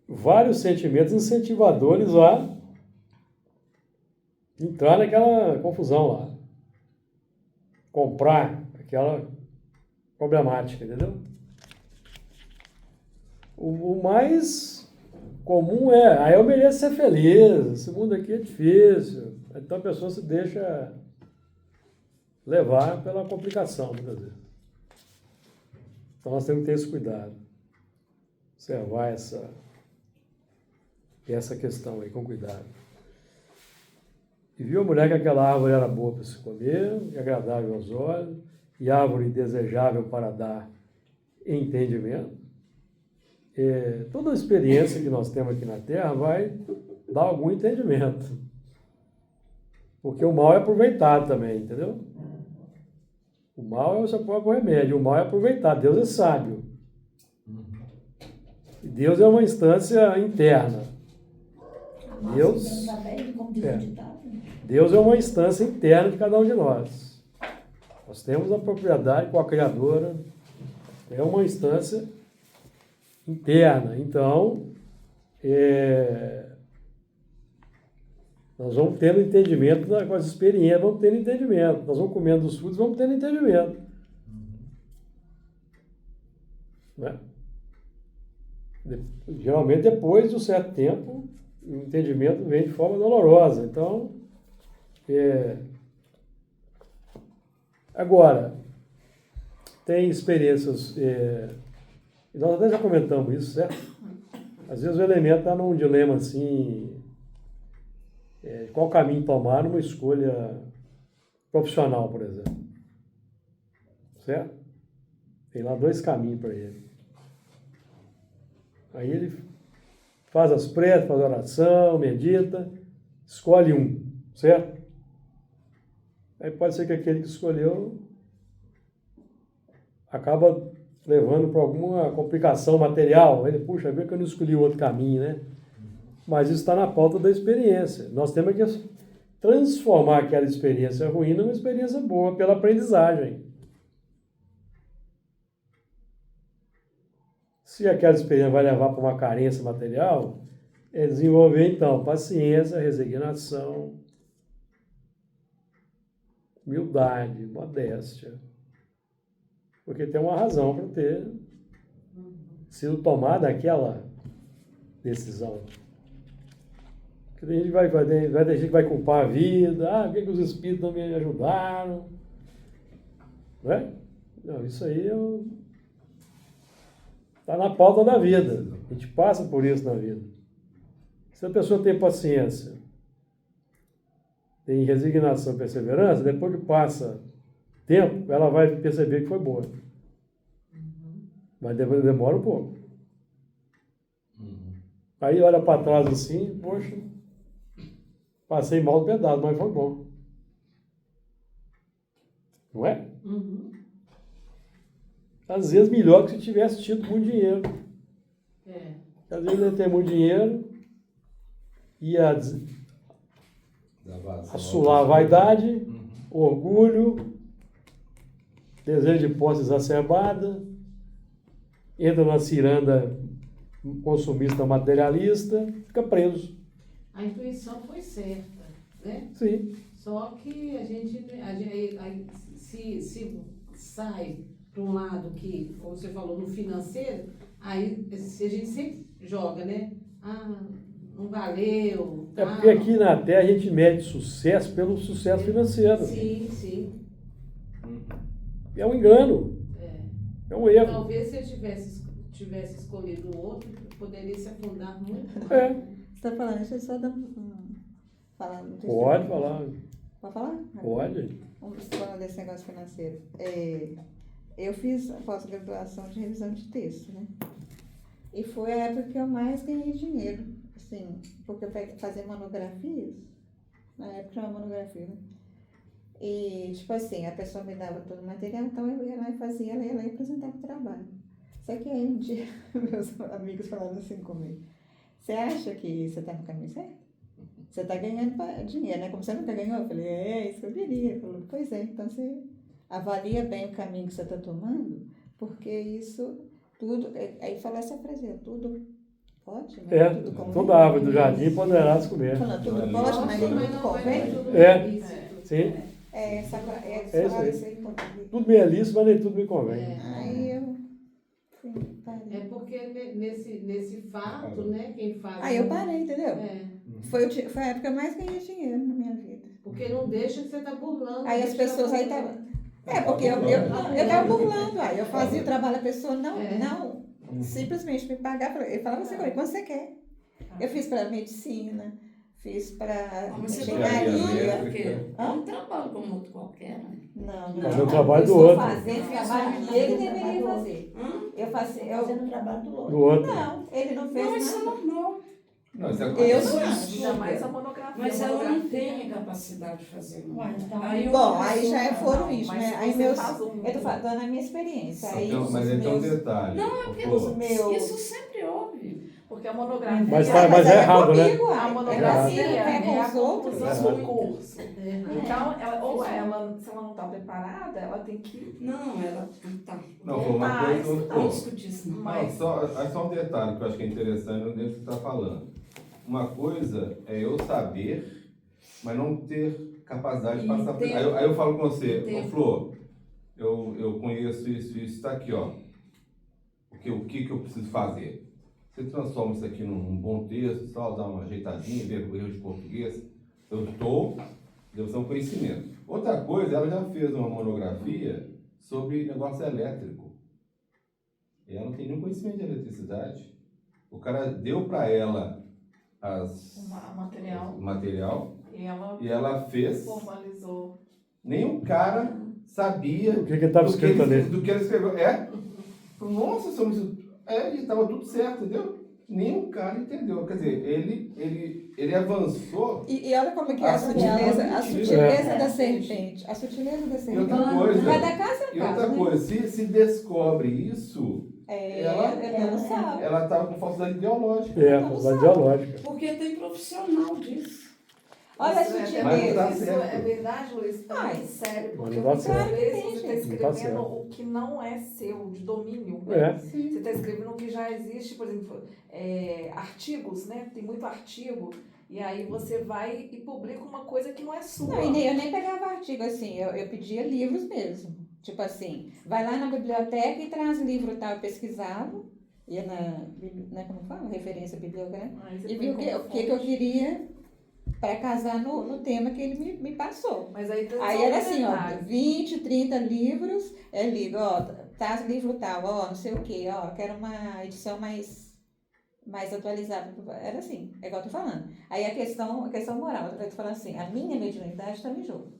vários sentimentos incentivadores a entrar naquela confusão lá. Comprar aquela problemática, entendeu? O mais comum aí eu mereço ser feliz, esse mundo aqui é difícil. Então a pessoa se deixa levar pela complicação, muitas vezes. Então nós temos que ter esse cuidado. Observar essa questão aí, com cuidado. E viu a mulher que aquela árvore era boa para se comer, e agradável aos olhos, e árvore desejável para dar entendimento. Toda a experiência que nós temos aqui na Terra vai dar algum entendimento. Porque o mal é aproveitado também, entendeu? O mal é o seu próprio remédio, o mal é aproveitado. Deus é sábio. E Deus é uma instância interna. Deus é uma instância interna de cada um de nós. Nós temos a propriedade com a criadora, é uma instância interna. Então, nós vamos tendo entendimento com as experiências, vamos tendo entendimento. Nós vamos comendo os frutos, vamos tendo entendimento. Né? Geralmente, depois de um certo tempo, o entendimento vem de forma dolorosa. Então, agora, tem experiências, nós até já comentamos isso, certo? Às vezes o elemento está num dilema assim, qual caminho tomar numa escolha profissional, por exemplo. Certo? Tem lá 2 caminhos para ele. Aí ele faz as preces, faz a oração, medita, escolhe um, certo? Aí pode ser que aquele que escolheu acaba levando para alguma complicação material. Ele, puxa, vê que eu não escolhi o outro caminho, né? Mas isso está na pauta da experiência. Nós temos que transformar aquela experiência ruim numa experiência boa, pela aprendizagem. Se aquela experiência vai levar para uma carência material, é desenvolver, então, paciência, resignação, humildade, modéstia. Porque tem uma razão para ter sido tomada aquela decisão. Porque tem gente que vai ter gente que vai culpar a vida, por que os espíritos não me ajudaram? Não é? Não, isso aí está na pauta da vida. A gente passa por isso na vida. Se a pessoa tem paciência, tem resignação e perseverança, depois que passa tempo, ela vai perceber que foi boa. Mas demora um pouco. Aí olha para trás assim, poxa, passei mal um pedaço, mas foi bom. Não é? Às vezes melhor que se tivesse tido muito dinheiro. Às vezes ele tem muito dinheiro, ia assolar a vaidade, orgulho, desejo de posse exacerbada, entra na ciranda consumista materialista, fica preso. A intuição foi certa, né? Sim. Só que a gente se sai para um lado que, como você falou, no financeiro, aí se a gente sempre joga, né? Não valeu. É porque aqui na Terra a gente mede sucesso pelo sucesso financeiro. Sim, sim. É um engano. É um erro. Talvez se eu tivesse escolhido o outro, poderia se afundar muito mais. Você está falando, deixa eu só dar falar. Pode falar. Pode falar? Pode. Vamos falar desse negócio financeiro. Eu fiz a pós-graduação de revisão de texto, né? E foi a época que eu mais ganhei dinheiro, assim, porque eu fazia monografias, na época era uma monografia, né? E, tipo assim, a pessoa me dava todo o material, então eu ia lá e fazia, ela ia lá e apresentava o trabalho. Só que aí um dia, meus amigos falaram assim comigo, você acha que você está no caminho certo? Você está ganhando dinheiro, né? Como você nunca ganhou? Eu falei, é isso que eu queria. Ele falou, pois é, então você avalia bem o caminho que você está tomando, porque isso tudo, aí falou essa frase, tudo pode, né? Toda árvore do jardim poderás comer. Falando, tudo pode, mas não convém. Sim. Isso aí. Tudo me é lícito, mas nem tudo me convém. Aí eu... É porque nesse fato, né, quem faz... Aí eu parei, entendeu? Foi a época que eu mais ganhei dinheiro na minha vida. Porque não deixa que você tá burlando. Aí as pessoas aí estavam... porque eu tava burlando, aí eu fazia o trabalho, a pessoa não simplesmente me pagava. Ele falava assim, quando você quer. Eu fiz para medicina, fiz para engenharia. É um trabalho como outro qualquer, né? Não. Fazer o trabalho do outro. Fazendo o trabalho que ele deveria fazer. Eu Fazendo o trabalho do outro. Do outro. Não, ele não fez Não, isso é nada. normal. Não, isso é Eu coisa. não acho. Ainda mais a monografia. Mas ela não tem a capacidade de fazer. Ué, então, Bom, aí já foram isso, Mas né? se Aí você meus... faz um- Eu tô dando a minha experiência. Aí Então, mas então um detalhe. Não, é porque os meus... isso sempre houve. Porque a monografia... Mas é errado, né? comigo, A uai. monografia É com é a os outros. conclusão do curso. É. Então, ela, se ela não está preparada, ela tem que... Não, ela tá. Não, foi uma Mas, coisa... Não Pô, discutir isso, não. não, Mas, só um detalhe que eu acho que é interessante dentro do que você está falando. Uma coisa é eu saber, mas não ter capacidade de passar por... Aí eu falo com você, ô Flor, eu conheço isso, está aqui, ó. O que eu preciso fazer? Você transforma isso aqui num bom texto, só dá uma ajeitadinha, ver o erro de português. Eu estou demonstrando conhecimento. Outra coisa, ela já fez uma monografia sobre negócio elétrico. E ela não tem nenhum conhecimento de eletricidade. O cara deu para ela material. o material E e ela fez. formalizou. Nem o cara sabia O que estava escrito ali? do que ele escreveu. Nossa, e estava tudo certo, entendeu? Nem o cara entendeu. Quer dizer, ele avançou. E olha como que é A a sutileza sutileza. da serpente. A sutileza da E serpente. outra coisa, Vai da casa a e outra casa, né? coisa, se descobre isso, Ela não sabe. ela estava com falsidade ideológica. Da ideológica. Porque tem profissional disso. Olha a Isso Mas sutileza. tá Isso certo. é verdade, Luiz? É Ai. muito sério. Mas Porque não dá muitas certo. vezes Claro que você tem, está gente. Não tá escrevendo certo. o que não é seu, de domínio. É. Você está escrevendo o que já existe, por exemplo, artigos, né? Tem muito artigo. E aí você vai e publica uma coisa que não é sua. Não, eu nem pegava artigo assim, eu pedia livros mesmo. Tipo assim, vai lá na biblioteca e traz livro tal, eu pesquisava, ia como fala? Referência bibliográfica, Aí você e põe vi como o que eu fonte. queria para casar no tema que ele me passou. Mas aí, tem Aí só era um assim, ó, detalhe. 20, 30 livros, eu ligo, ó, tá livro tal, ó, não sei o quê, ó, quero uma edição mais atualizada. Era assim, é igual eu tô falando. Aí a questão moral, eu tô falando assim, a minha mediunidade está em jogo.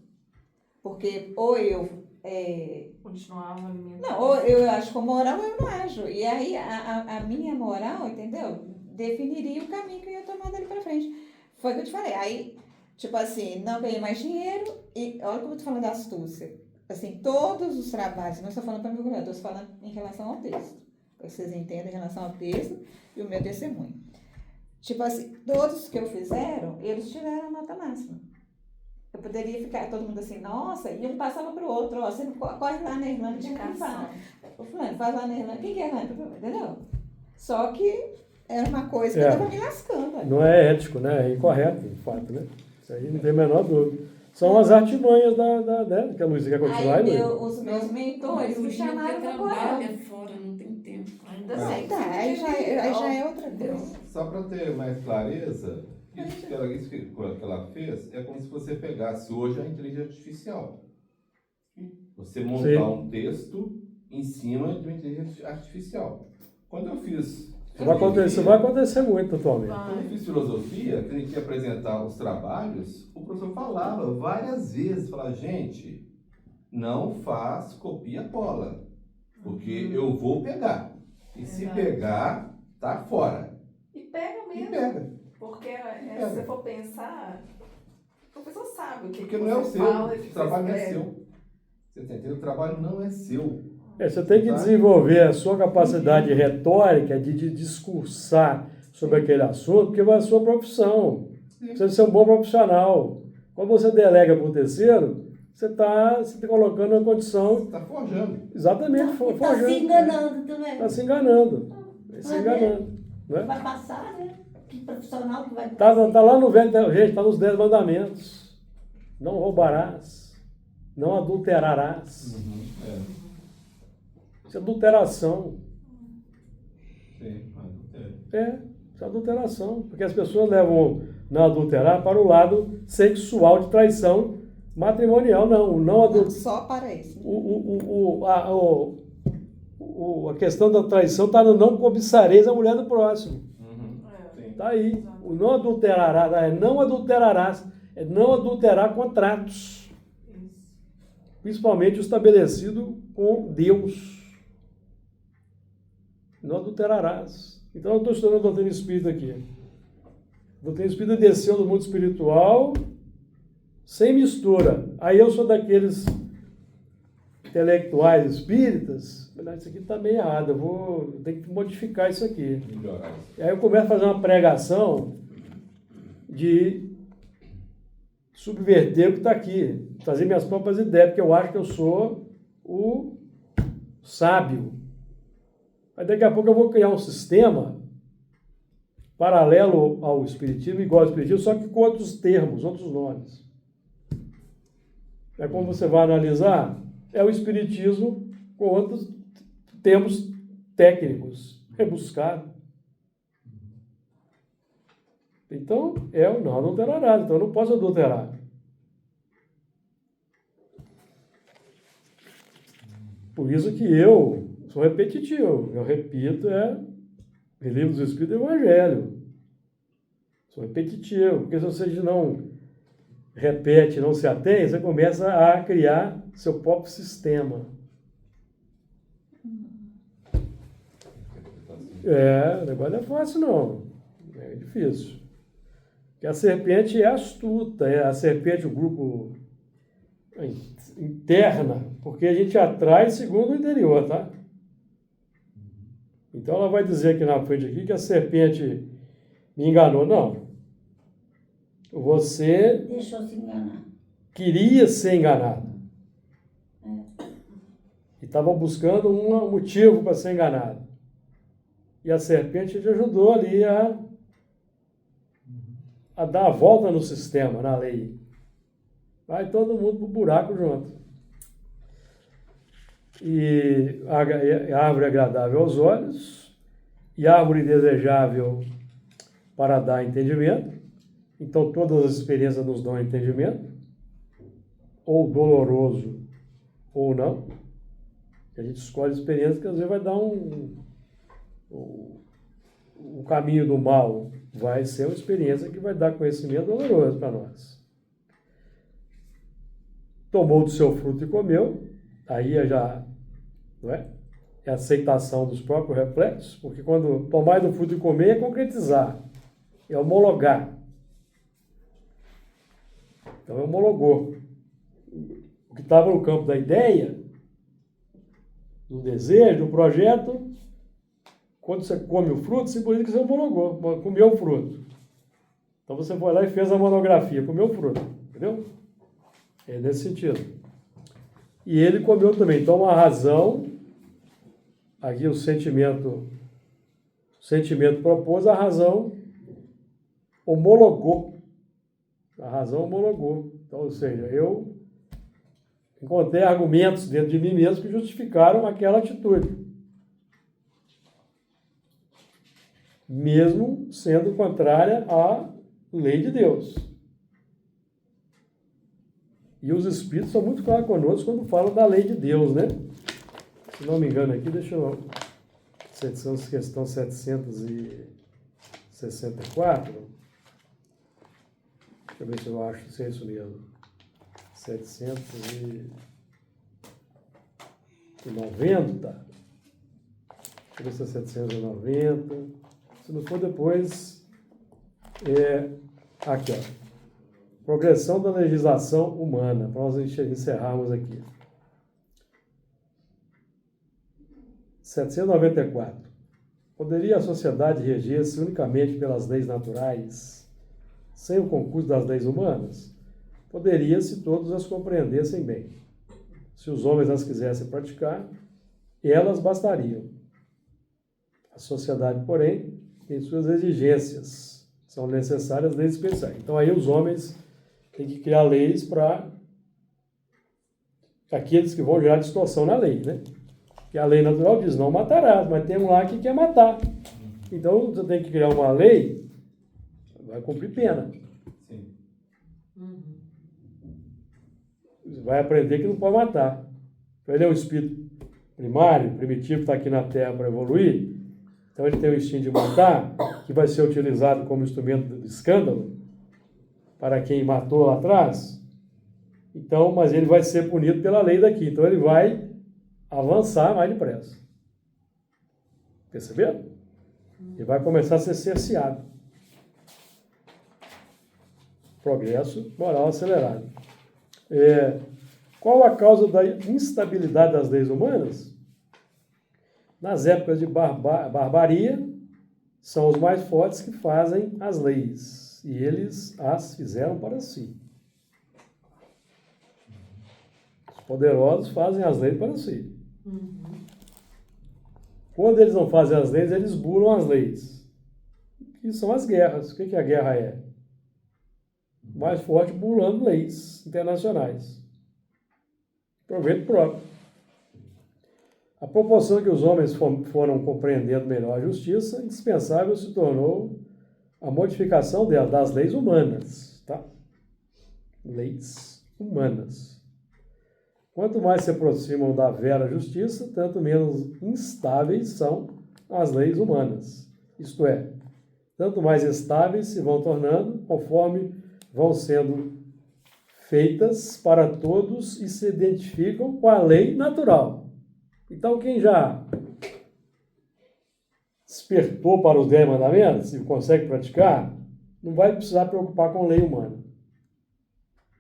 Porque ou eu Continuava alimentando. não, ou eu acho com moral ou eu não acho. E aí a minha moral, entendeu? Definiria o caminho que eu ia tomar dali pra frente. Foi o que eu te falei. Aí, tipo assim, não ganhei mais dinheiro e olha como eu tô falando da astúcia. Assim, todos os trabalhos, não estou falando para mim, eu estou falando em relação ao texto. Para vocês entendam em relação ao texto e o meu testemunho. Tipo assim, todos que eu fizeram, eles tiveram nota máxima. Eu poderia ficar todo mundo assim, nossa, e um passava para o outro, ó, você não corre lá na Irlanda, tinha que falar. O fulano, faz lá na Irlanda, quem que é Irlanda? Entendeu? Só que era uma coisa que eu estava me lascando. Olha. Não é ético, né? É incorreto, de fato, né? Isso aí não tem a menor dúvida. São as artimanhas da que a Luísa quer continuar. Aí Luísa? os meus mentores me chamaram para trabalha coral. fora, não tem tempo. Ainda Mas- assim. Tá, aí já é outra coisa. Só para ter mais clareza, isso que ela fez é como se você pegasse hoje a inteligência artificial. Você montar Sim. um texto em cima de uma inteligência artificial. Quando eu fiz... Isso vai acontecer muito atualmente. Quando eu fiz filosofia, que a gente ia apresentar os trabalhos, o professor falava várias vezes, falava, gente, não faz copia cola, porque eu vou pegar. E se Verdade. pegar, tá fora. E pega E mesmo. pega. Porque pega. se você for pensar, o professor sabe o que Porque que não é o você seu, fala e o que o você trabalho não é escreve. seu. Você tá entendendo? O trabalho não é seu. Você tem que desenvolver a sua capacidade retórica de discursar sobre aquele assunto, porque vai a sua profissão. Você precisa ser um bom profissional. Quando você delega para o terceiro, você está colocando uma condição Você está forjando. exatamente Está forjando. se enganando também. Está se enganando. Se enganando. Né? Vai passar, né? Que profissional que vai Tá lá no velho, gente, está nos 10 mandamentos. Não roubarás, não adulterarás. Isso é adulteração. Sim, Isso é adulteração. Porque as pessoas levam não adulterar para o lado sexual de traição matrimonial. Não Não, adulterar. só para isso. A questão da traição está no não cobiçareis a mulher do próximo. Sim. Está aí. O não adulterarás é não adulterar contratos. Isso. Principalmente o estabelecido com Deus. Não adulterarás. Então eu estou estudando a doutrina espírita aqui. A doutrina espírita desceu do mundo espiritual sem mistura. Aí eu sou daqueles intelectuais espíritas, não, isso aqui está meio errado, eu tenho que modificar isso aqui. Melhorar. E aí eu começo a fazer uma pregação de subverter o que está aqui, trazer minhas próprias ideias, porque eu acho que eu sou o sábio. Aí daqui a pouco eu vou criar um sistema paralelo ao Espiritismo, igual ao Espiritismo, só que com outros termos, outros nomes. É como você vai analisar, é o Espiritismo com outros termos técnicos, rebuscado. Então, não adulterará, então eu não posso adulterar. Por isso que eu sou repetitivo, eu repito, Livro dos Espíritos e Evangelho. Sou repetitivo, porque se você não repete, não se atém, você começa a criar seu próprio sistema. O negócio não é fácil, não. É difícil. Porque a serpente é astuta, a serpente, o grupo interna, porque a gente atrai segundo o interior, tá? Então ela vai dizer aqui na frente aqui que a serpente me enganou. Não. Você Deixou se enganar. queria ser enganado. E estava buscando um motivo para ser enganado. E a serpente te ajudou ali a dar a volta no sistema, na lei. Vai todo mundo pro buraco junto. E a árvore agradável aos olhos, e árvore desejável para dar entendimento. Então, todas as experiências nos dão entendimento, ou doloroso, ou não. A gente escolhe experiências que às vezes vai dar o caminho do mal, vai ser uma experiência que vai dar conhecimento doloroso para nós. Tomou do seu fruto e comeu, aí já, não é? É a aceitação dos próprios reflexos, porque quando tomar do fruto e comer é concretizar, é homologar. Então homologou. O que estava no campo da ideia, do desejo, do projeto, quando você come o fruto, simboliza que você homologou, comeu o fruto. Então você foi lá e fez a monografia, comeu o fruto, entendeu? É nesse sentido. E ele comeu também. Então a razão, aqui o sentimento propôs, a razão homologou. A razão homologou. Então, ou seja, eu encontrei argumentos dentro de mim mesmo que justificaram aquela atitude. Mesmo sendo contrária à lei de Deus. E os Espíritos são muito claros conosco quando falam da lei de Deus, né? Se não me engano aqui, deixa eu... Questão 764. Deixa eu ver se eu acho se é isso mesmo. 790. Deixa eu ver se é 790. Se não for depois, aqui, ó. Progressão da legislação humana, para nós encerrarmos aqui. 794. Poderia a sociedade reger-se unicamente pelas leis naturais, sem o concurso das leis humanas? Poderia, se todos as compreendessem bem. Se os homens as quisessem praticar, elas bastariam. A sociedade, porém, tem suas exigências. São necessárias leis especiais. Então, aí os homens têm que criar leis para aqueles que vão gerar distorção na lei, né? Que a lei natural diz, não matarás, mas tem um lá que quer matar. Então, você tem que criar uma lei, vai cumprir pena. Sim. Você vai aprender que não pode matar. Ele é um espírito primário, primitivo, que está aqui na Terra para evoluir. Então, ele tem o instinto de matar, que vai ser utilizado como instrumento de escândalo para quem matou lá atrás. Então, mas ele vai ser punido pela lei daqui. Então, ele vai avançar mais depressa. Perceberam? Ele vai começar a ser cerceado. Progresso moral acelerado. Qual a causa da instabilidade das leis humanas? Nas épocas de barbaria, são os mais fortes que fazem as leis, e eles as fizeram para si. Os poderosos fazem as leis para si. Quando eles não fazem as leis, eles burlam as leis. E são as guerras. O que a guerra é? O mais forte burlando leis internacionais. Proveito próprio. A proporção que os homens foram compreendendo melhor a justiça, indispensável se tornou a modificação das leis humanas. Tá? Leis humanas. Quanto mais se aproximam da vera justiça, tanto menos instáveis são as leis humanas. Isto é, tanto mais estáveis se vão tornando conforme vão sendo feitas para todos e se identificam com a lei natural. Então, quem já despertou para os 10 mandamentos e consegue praticar, não vai precisar preocupar com lei humana.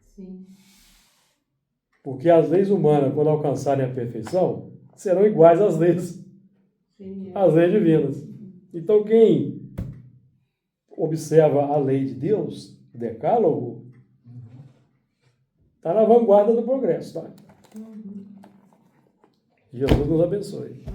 Sim. Porque as leis humanas, quando alcançarem a perfeição, serão iguais às leis divinas. Então, quem observa a lei de Deus, o decálogo, está na vanguarda do progresso. Tá? Jesus nos abençoe.